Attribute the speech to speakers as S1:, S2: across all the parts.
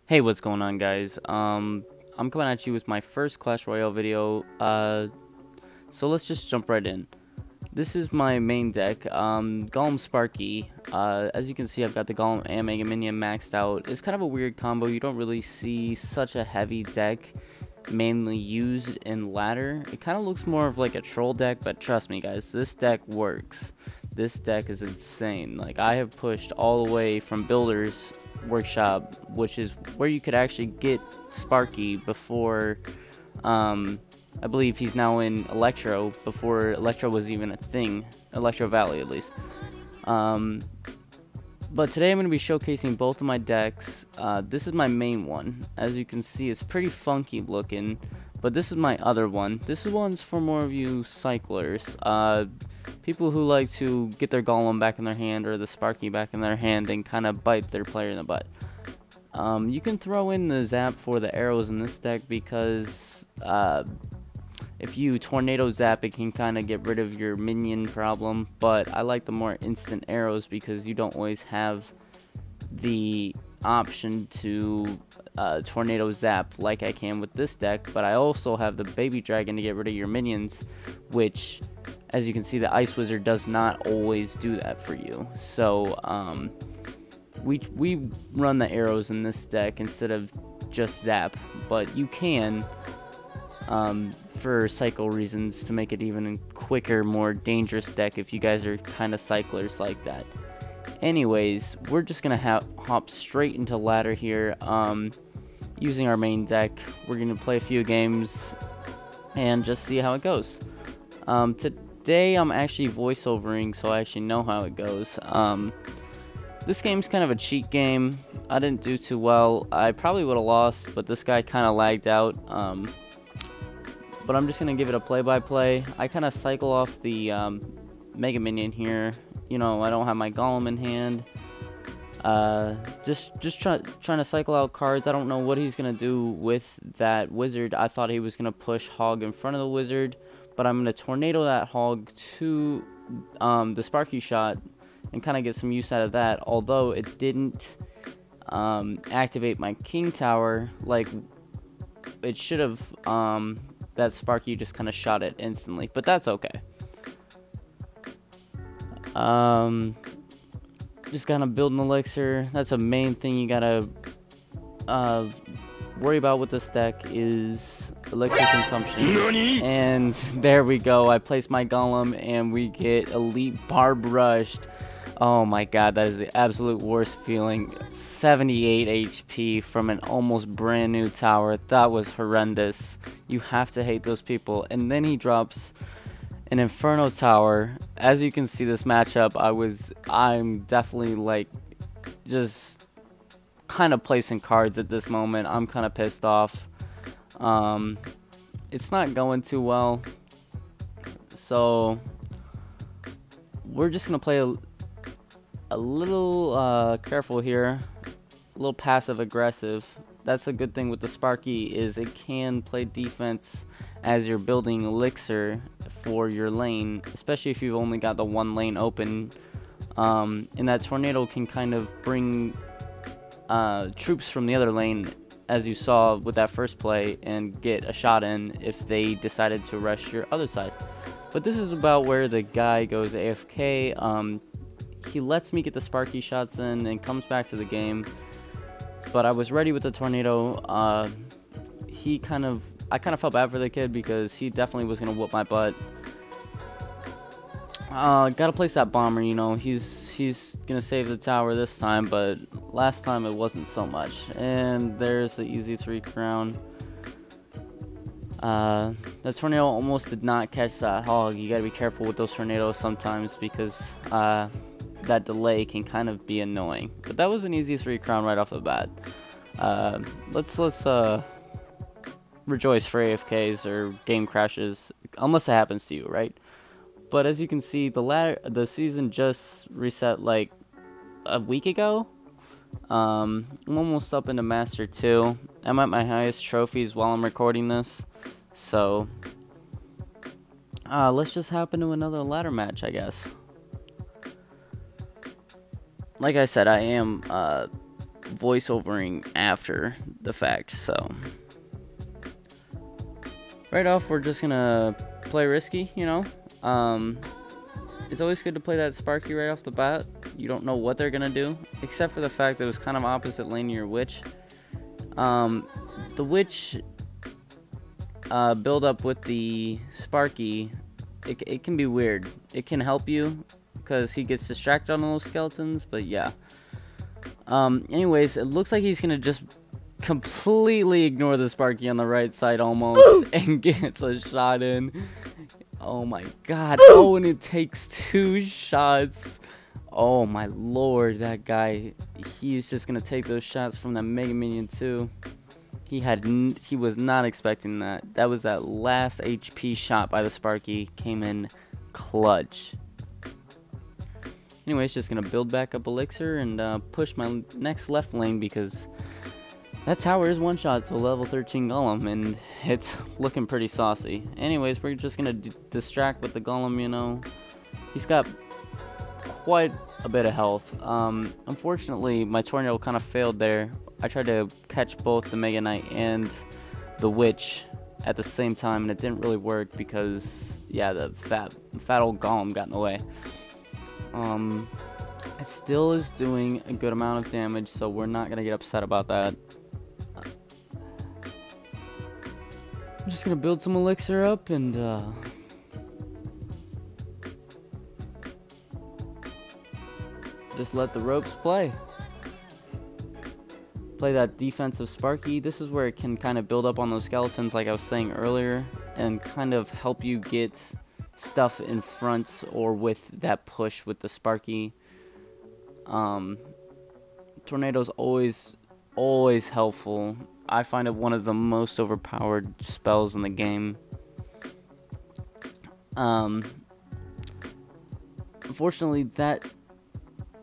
S1: Hey, what's going on, guys? I'm coming at you with my first Clash Royale video. So let's just jump right in. This is my main deck, Golem Sparky. As you can see, I've got the Golem and Mega Minion maxed out. It's kind of a weird combo. You don't really see such a heavy deck mainly used in ladder. It kind of looks more of like a troll deck, but trust me, guys, this deck works. This deck is insane. Like, I have pushed all the way from Builders Workshop, which is where you could actually get Sparky before, I believe he's now in Electro, before Electro was even a thing, Electro Valley at least. But today I'm going to be showcasing both of my decks. This is my main one. As you can see, it's pretty funky looking, but this is my other one. This one's for more of you cyclers, people who like to get their Golem back in their hand or the Sparky back in their hand and kind of bite their player in the butt. You can throw in the zap for the arrows in this deck because if you tornado zap, it can kind of get rid of your minion problem, but I like the more instant arrows because you don't always have the option to tornado zap like I can with this deck. But I also have the baby dragon to get rid of your minions, which, as you can see, the ice wizard does not always do that for you. So we run the arrows in this deck instead of just zap, but you can for cycle reasons to make it even a quicker, more dangerous deck if you guys are kind of cyclers like that. Anyways, we're just gonna hop straight into ladder here, using our main deck. We're gonna play a few games and just see how it goes. Today I'm actually voiceovering, so I actually know how it goes. This game's kind of a cheat game. I didn't do too well. I probably would have lost, but this guy kind of lagged out. But I'm just going to give it a play-by-play. I kind of cycle off the Mega Minion here. You know, I don't have my Golem in hand. Just trying to cycle out cards. I don't know what he's going to do with that wizard. I thought he was going to push Hog in front of the wizard, but I'm going to tornado that Hog to the Sparky shot and kind of get some use out of that, although it didn't activate my King Tower like it should have. That Sparky just kind of shot it instantly, but that's okay. Just kind of build an elixir. That's a main thing you gotta worry about with this deck is elixir consumption. Nani? And there we go. I placed my Golem and we get elite barb rushed. Oh my god, that is the absolute worst feeling. 78 HP from an almost brand new tower. That was horrendous. You have to hate those people. And then he drops an Inferno tower. As you can see, this matchup, I'm definitely like just kind of placing cards at this moment. I'm kind of pissed off. It's not going too well. So we're just gonna play a little careful here, a little passive aggressive. That's a good thing with the Sparky, is it can play defense as you're building elixir for your lane, especially if you've only got the one lane open. And that tornado can kind of bring troops from the other lane, as you saw with that first play, and get a shot in if they decided to rush your other side. But this is about where the guy goes AFK. He lets me get the Sparky shots in and comes back to the game, but I was ready with the tornado. I kind of felt bad for the kid because he definitely was gonna whoop my butt. Gotta place that bomber. You know, he's gonna save the tower this time, but last time it wasn't so much. And there's the easy 3 crown. The tornado almost did not catch that Hog. You gotta be careful with those tornadoes sometimes because that delay can kind of be annoying. But that was an easy 3 crown right off the bat. Let's rejoice for AFKs or game crashes, unless it happens to you, right? But as you can see, the season just reset like a week ago. I'm almost up into Master 2. I'm at my highest trophies while I'm recording this. So let's just hop into another ladder match, I guess. Like I said, I am voiceovering after the fact. So right off, we're just gonna play risky, you know. It's always good to play that Sparky right off the bat. You don't know what they're gonna do, except for the fact that it was kind of opposite lane to your witch. The witch build up with the Sparky, it can be weird. It can help you because he gets distracted on those skeletons, but yeah. Anyways, it looks like he's gonna just completely ignore the Sparky on the right side almost and gets a shot in. Oh my god. Oh, and it takes 2 shots. Oh my lord, that guy, he's just gonna take those shots from that Mega Minion too. He was not expecting that. That was that last HP shot by the Sparky, came in clutch. Anyways, just gonna build back up elixir and push my next left lane because that tower is one shot to a level 13 golem and it's looking pretty saucy. Anyways, we're just gonna distract with the golem, you know. He's got quite a bit of health. Unfortunately, my tornado kind of failed there. I tried to catch both the Mega Knight and the Witch at the same time, and it didn't really work because, yeah, the fat old golem got in the way. It still is doing a good amount of damage, so we're not gonna get upset about that. I'm just gonna build some elixir up and just let the ropes play. Play that defensive Sparky. This is where it can kind of build up on those skeletons like I was saying earlier and kind of help you get stuff in front or with that push with the Sparky. Tornado's always helpful. I find it one of the most overpowered spells in the game. Unfortunately, that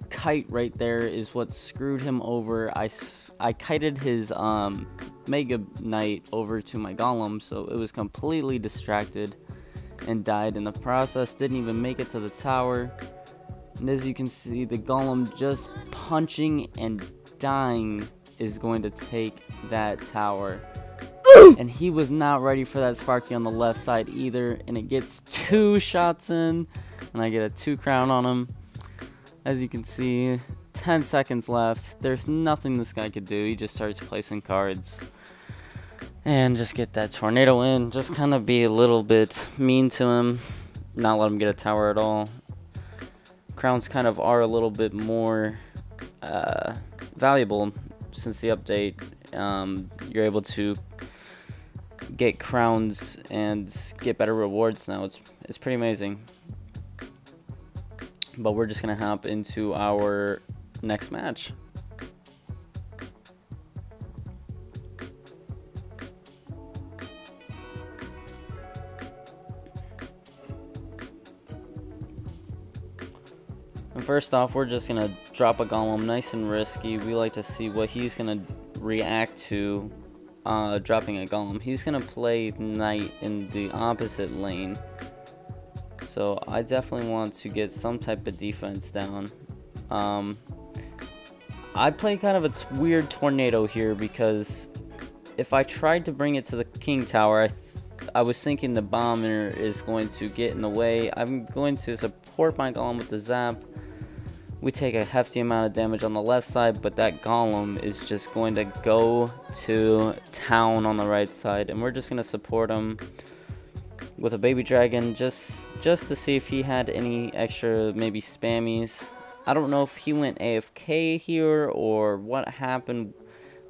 S1: kite right there is what screwed him over. I kited his Mega Knight over to my Golem, so it was completely distracted and died in the process. Didn't even make it to the tower. And as you can see, the Golem just punching and dying is going to take that tower. And he was not ready for that Sparky on the left side either, and it gets 2 shots in, and I get a 2 crown on him. As you can see, 10 seconds left. There's nothing this guy could do. He just starts placing cards and just get that tornado in. Just kind of be a little bit mean to him, not let him get a tower at all. Crowns kind of are a little bit more valuable since the update. You're able to get crowns and get better rewards now. It's pretty amazing. But we're just gonna hop into our next match. And first off, we're just gonna drop a Golem nice and risky. We like to see what he's gonna react to dropping a Golem. He's gonna play Knight in the opposite lane. So I definitely want to get some type of defense down. I play kind of a weird tornado here because if I tried to bring it to the King Tower, I was thinking the bomber is going to get in the way. I'm going to support my Golem with the zap. We take a hefty amount of damage on the left side, but that Golem is just going to go to town on the right side, and we're just going to support him with a baby dragon just to see if he had any extra maybe spammies. I don't know if he went AFK here or what happened,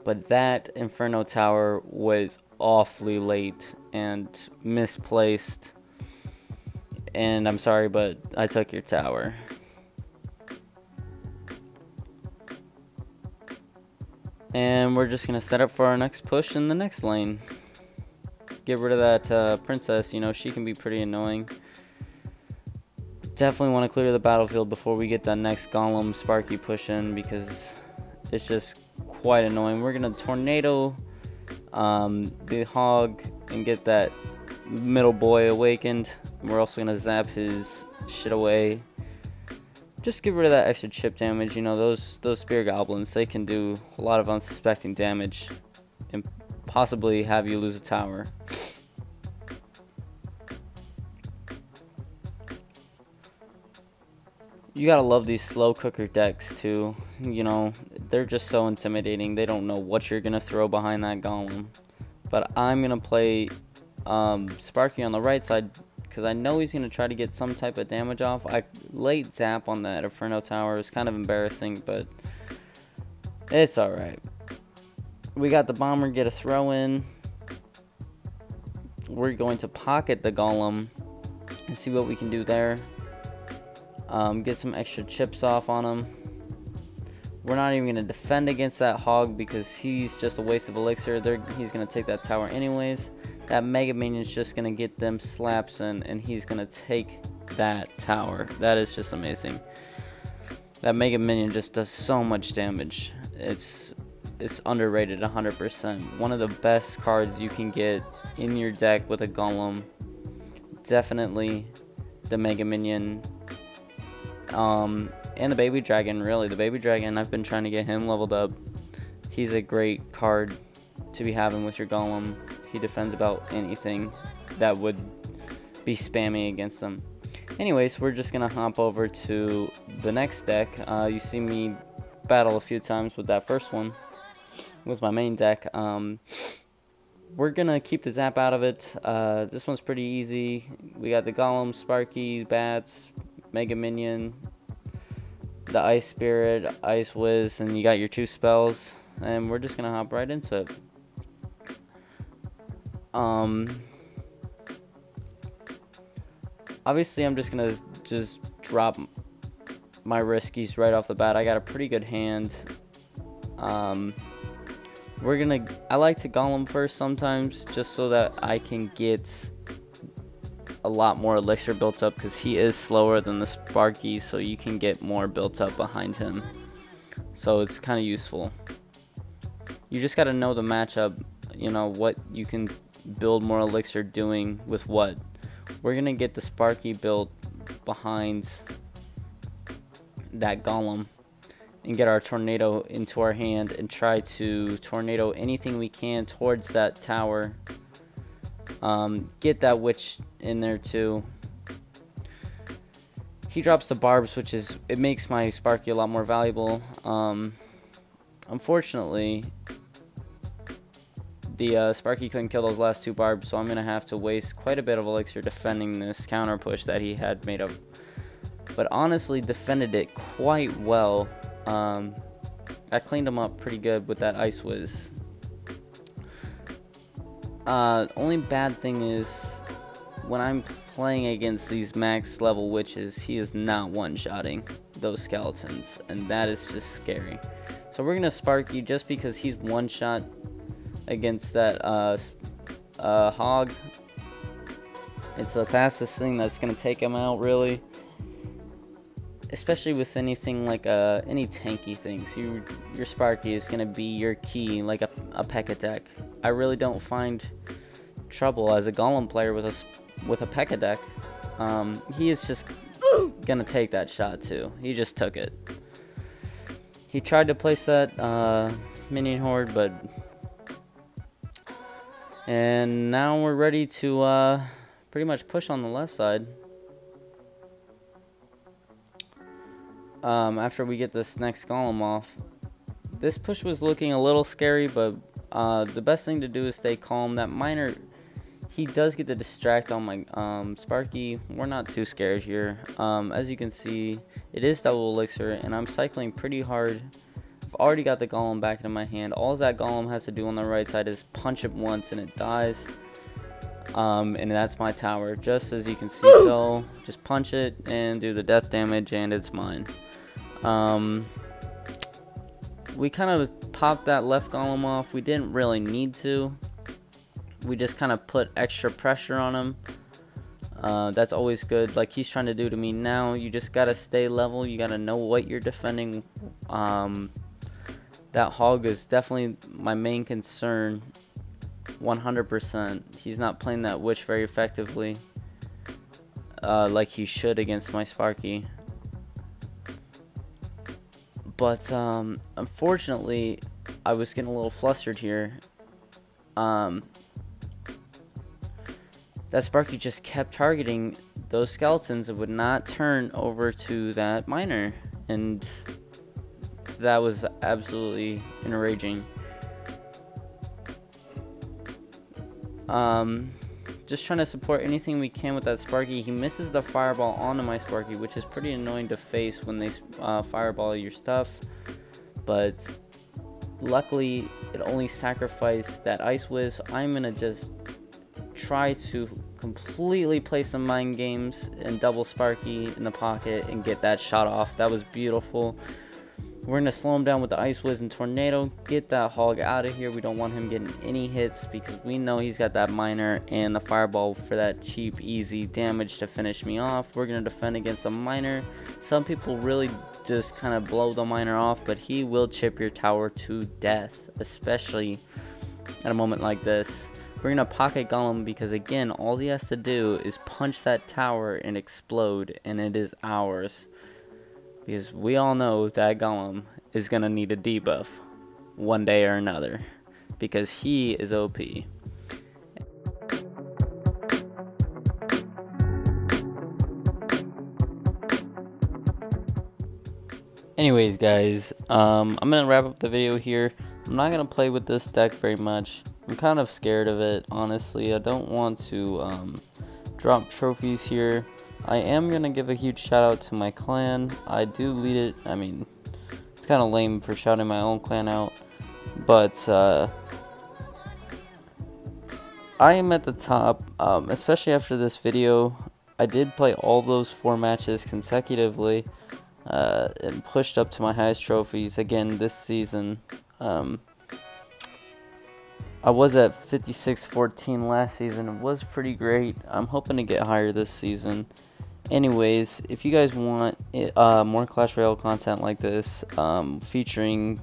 S1: but that Inferno Tower was awfully late and misplaced, and I'm sorry, but I took your tower. And we're just gonna set up for our next push in the next lane. Get rid of that princess, you know, she can be pretty annoying. Definitely want to clear the battlefield before we get that next Golem Sparky push in because it's just quite annoying. We're going to tornado the hog and get that middle boy awakened. We're also going to zap his shit away. just get rid of that extra chip damage. You know, those spear goblins, they can do a lot of unsuspecting damage and possibly have you lose a tower. You gotta love these slow cooker decks too. You know, they're just so intimidating. They don't know what you're gonna throw behind that golem. But I'm gonna play Sparky on the right side because I know he's gonna try to get some type of damage off. I late zap on that Inferno Tower. It's kind of embarrassing, but it's alright. We got the bomber, get a throw in. We're going to pocket the golem and see what we can do there. Get some extra chips off on him. We're not even going to defend against that hog because he's just a waste of elixir. He's going to take that tower anyways. That mega minion's just going to get them slaps in, and he's going to take that tower. That is just amazing. That mega minion just does so much damage. It's underrated 100%. One of the best cards you can get in your deck with a golem. Definitely the mega minion. And the baby dragon, really. The baby dragon, I've been trying to get him leveled up. He's a great card to be having with your golem. He defends about anything that would be spammy against them. Anyways, we're just going to hop over to the next deck. You see me battle a few times with that first one. It was my main deck. We're going to keep the zap out of it. This one's pretty easy. We got the Golem, Sparky, Bats, Mega Minion, the Ice Spirit, Ice Whiz, and you got your 2 spells, and we're just gonna hop right into it. Obviously I'm just gonna drop my riskies right off the bat. I got a pretty good hand. I like to golem first sometimes just so that I can get a lot more elixir built up because he is slower than the Sparky, so you can get more built up behind him. So it's kind of useful. You just got to know the matchup, you know, what you can build more elixir doing with what. We're going to get the Sparky built behind that golem and get our tornado into our hand and try to tornado anything we can towards that tower. Get that witch in there too. He drops the barbs, which it makes my Sparky a lot more valuable. Unfortunately, the Sparky couldn't kill those last 2 barbs, so I'm gonna have to waste quite a bit of elixir defending this counter push that he had made up. But honestly, defended it quite well. I cleaned him up pretty good with that Ice Whiz. Only bad thing is when I'm playing against these max level witches, he is not one-shotting those skeletons, and that is just scary. So we're gonna Sparky just because he's one-shot against that hog. It's the fastest thing that's gonna take him out, really. Especially with anything like any tanky things, your Sparky is gonna be your key, like a P.E.K.K.A deck. I really don't find trouble as a golem player with a P.E.K.K.A deck. He is just gonna take that shot too. He just took it. He tried to place that minion horde, and now we're ready to pretty much push on the left side. After we get this next golem off. This push was looking a little scary, but the best thing to do is stay calm. That miner, he does get to distract on my Sparky. We're not too scared here. As you can see, it is double elixir, and I'm cycling pretty hard. I've already got the golem back in my hand. All that golem has to do on the right side is punch it once, and it dies. And that's my tower, just as you can see. So just punch it and do the death damage, and it's mine. We kind of popped that left golem off. We didn't really need to. We just kind of put extra pressure on him. That's always good, like he's trying to do to me now. You just gotta stay level. You gotta know what you're defending. That hog is definitely my main concern. 100%. He's not playing that witch very effectively, like he should against my Sparky. But unfortunately, I was getting a little flustered here. That Sparky just kept targeting those skeletons and would not turn over to that miner, and that was absolutely enraging. Just trying to support anything we can with that Sparky. He misses the fireball onto my Sparky, which is pretty annoying to face when they fireball your stuff. But luckily, it only sacrificed that Ice Whiz. I'm going to just try to completely play some mind games and double Sparky in the pocket and get that shot off. That was beautiful. We're going to slow him down with the Ice Whiz and Tornado. Get that hog out of here. We don't want him getting any hits because we know he's got that miner and the fireball for that cheap, easy damage to finish me off. We're going to defend against the miner. Some people really just kind of blow the miner off, but he will chip your tower to death, especially at a moment like this. We're going to pocket Golem because, again, all he has to do is punch that tower and explode, and it is ours. Because we all know that Golem is going to need a debuff one day or another. Because he is OP. Anyways, guys, I'm going to wrap up the video here. I'm not going to play with this deck very much. I'm kind of scared of it, honestly. I don't want to drop trophies here. I am going to give a huge shout out to my clan. I do lead it. I mean, it's kind of lame for shouting my own clan out. But I am at the top, especially after this video. I did play all those 4 matches consecutively and pushed up to my highest trophies again this season. I was at 56-14 last season. It was pretty great. I'm hoping to get higher this season. Anyways, if you guys want more Clash Royale content like this, featuring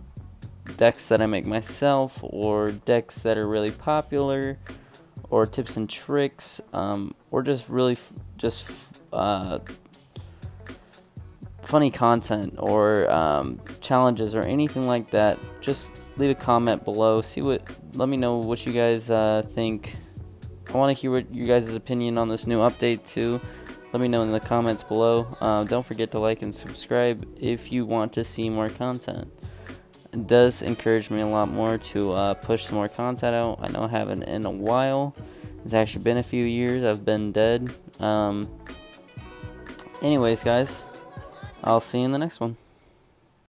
S1: decks that I make myself, or decks that are really popular, or tips and tricks, or just really funny content, or challenges, or anything like that, just leave a comment below. Let me know what you guys think. I want to hear what you guys' opinion on this new update too. Let me know in the comments below. Don't forget to like and subscribe if you want to see more content. It does encourage me a lot more to push some more content out. I know I haven't in a while. It's actually been a few years. I've been dead. Anyways, guys, I'll see you in the next one.